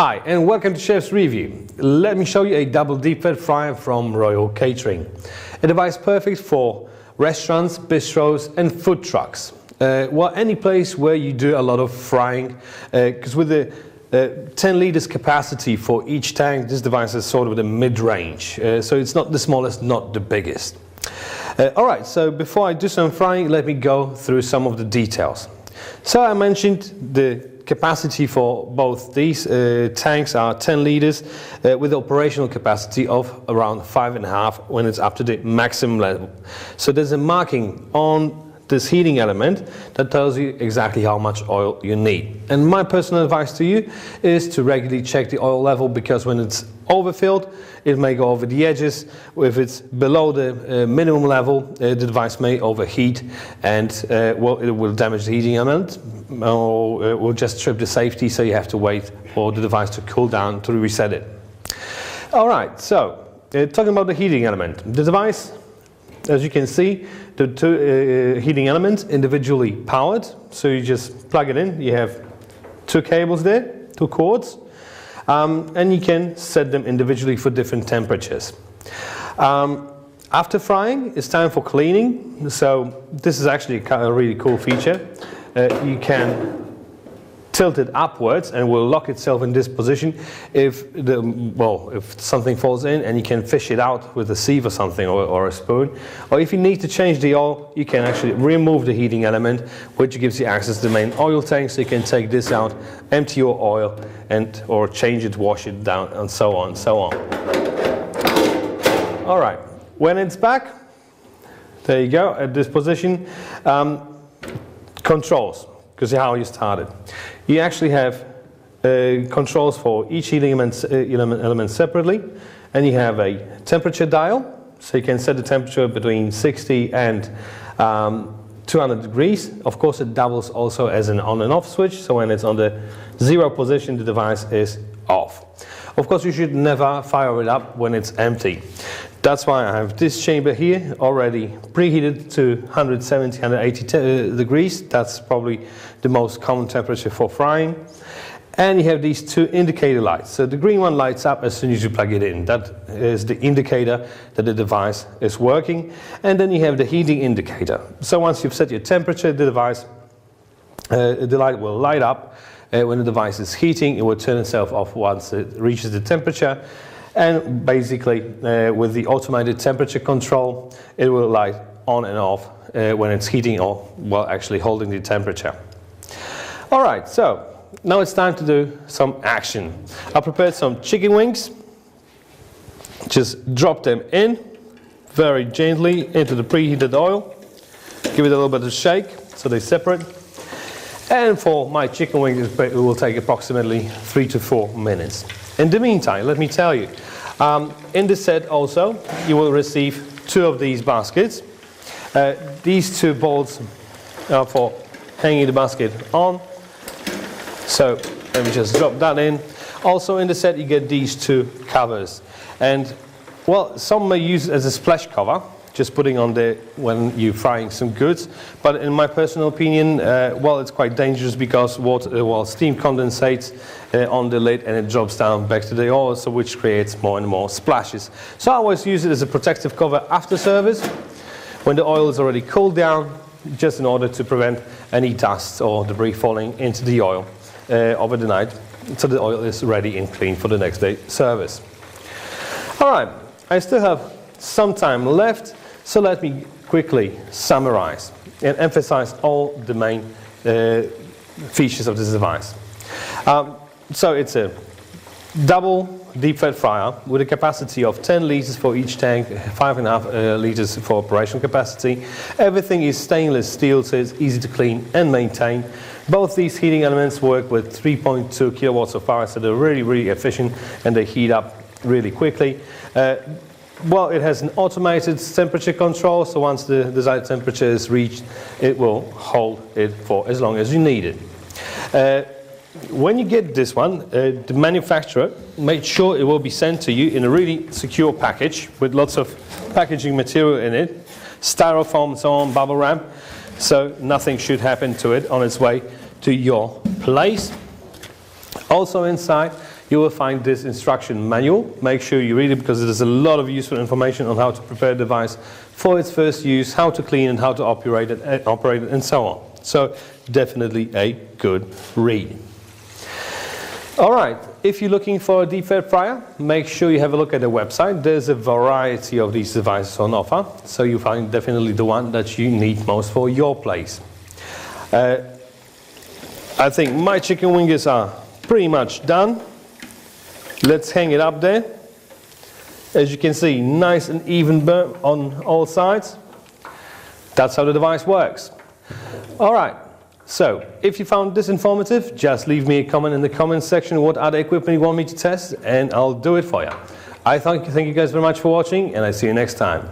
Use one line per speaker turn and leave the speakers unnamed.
Hi and welcome to Chef's Review. Let me show you a double deep fat fryer from Royal Catering. A device perfect for restaurants, bistros and food trucks. Well, any place where you do a lot of frying, because with the 10 liters capacity for each tank, this device is sort of the mid-range. So it's not the smallest, not the biggest. Alright, so before I do some frying, let me go through some of the details. So I mentioned the capacity for both these tanks are 10 liters with operational capacity of around 5.5 when it's up to the maximum level. So there's a marking on this heating element that tells you exactly how much oil you need. And my personal advice to you is to regularly check the oil level, because when it's overfilled it may go over the edges. If it's below the minimum level, the device may overheat and well, it will damage the heating element, or it will just trip the safety, so you have to wait for the device to cool down to reset it. Alright, so talking about the heating element. The device, as you can see, the two heating elements individually powered, so you just plug it in. You have two cables there, two cords, and you can set them individually for different temperatures. After frying, it's time for cleaning. So this is actually a really cool feature. You can tilt it upwards and will lock itself in this position if if something falls in, and you can fish it out with a sieve or something, or a spoon. Or if you need to change the oil, you can actually remove the heating element, which gives you access to the main oil tank, so you can take this out, empty your oil, and or change it, wash it down, and so on and so on. Alright, when it's back, there you go, at this position, controls, because how you started. You actually have controls for each heating element separately, and you have a temperature dial, so you can set the temperature between 60 and 200 degrees. Of course, it doubles also as an on and off switch, so when it's on the 0 position, the device is off. Of course, you should never fire it up when it's empty. That's why I have this chamber here already preheated to 170, 180 degrees. That's probably the most common temperature for frying. And you have these two indicator lights. So the green one lights up as soon as you plug it in. That is the indicator that the device is working. And then you have the heating indicator. So once you've set your temperature, the device, the light will light up. When the device is heating, it will turn itself off once it reaches the temperature. And basically, with the automated temperature control, it will light on and off when it's heating, or well, actually holding the temperature. Alright, so now it's time to do some action. I prepared some chicken wings. Just drop them in very gently into the preheated oil. Give it a little bit of a shake so they separate. And for my chicken wings, it will take approximately 3 to 4 minutes. In the meantime, let me tell you, in the set also, you will receive 2 of these baskets. These 2 bolts are for hanging the basket on. So let me just drop that in. Also in the set, you get these 2 covers. And well, some may use it as a splash cover, just putting on there when you're frying some goods. But in my personal opinion, well, it's quite dangerous, because steam condensates on the lid and it drops down back to the oil, so which creates more and more splashes. So I always use it as a protective cover after service, when the oil is already cooled down, just in order to prevent any dust or debris falling into the oil over the night, so the oil is ready and clean for the next day service. Alright, I still have some time left, so let me quickly summarize and emphasize all the main features of this device. So it's a double deep fat fryer with a capacity of 10 liters for each tank, 5.5 liters for operational capacity. Everything is stainless steel, so it's easy to clean and maintain. Both these heating elements work with 3.2 kilowatts of power, so they're really, really efficient, and they heat up really quickly. Well, it has an automated temperature control, so once the desired temperature is reached, it will hold it for as long as you need it. When you get this one, the manufacturer made sure it will be sent to you in a really secure package with lots of packaging material in it, styrofoam, so on, bubble wrap, so nothing should happen to it on its way to your place. Also inside you will find this instruction manual. Make sure you read it because there's a lot of useful information on how to prepare the device for its first use, how to clean and how to operate it and so on. So definitely a good read. Alright, if you're looking for a deep fat fryer, make sure you have a look at the website. There's a variety of these devices on offer, so you find definitely the one that you need most for your place. I think my chicken wings are pretty much done. Let's hang it up there. As you can see, nice and even burn on all sides. That's how the device works. Alright, so if you found this informative, just leave me a comment in the comments section what other equipment you want me to test and I'll do it for you. I thank you guys very much for watching and I see you next time.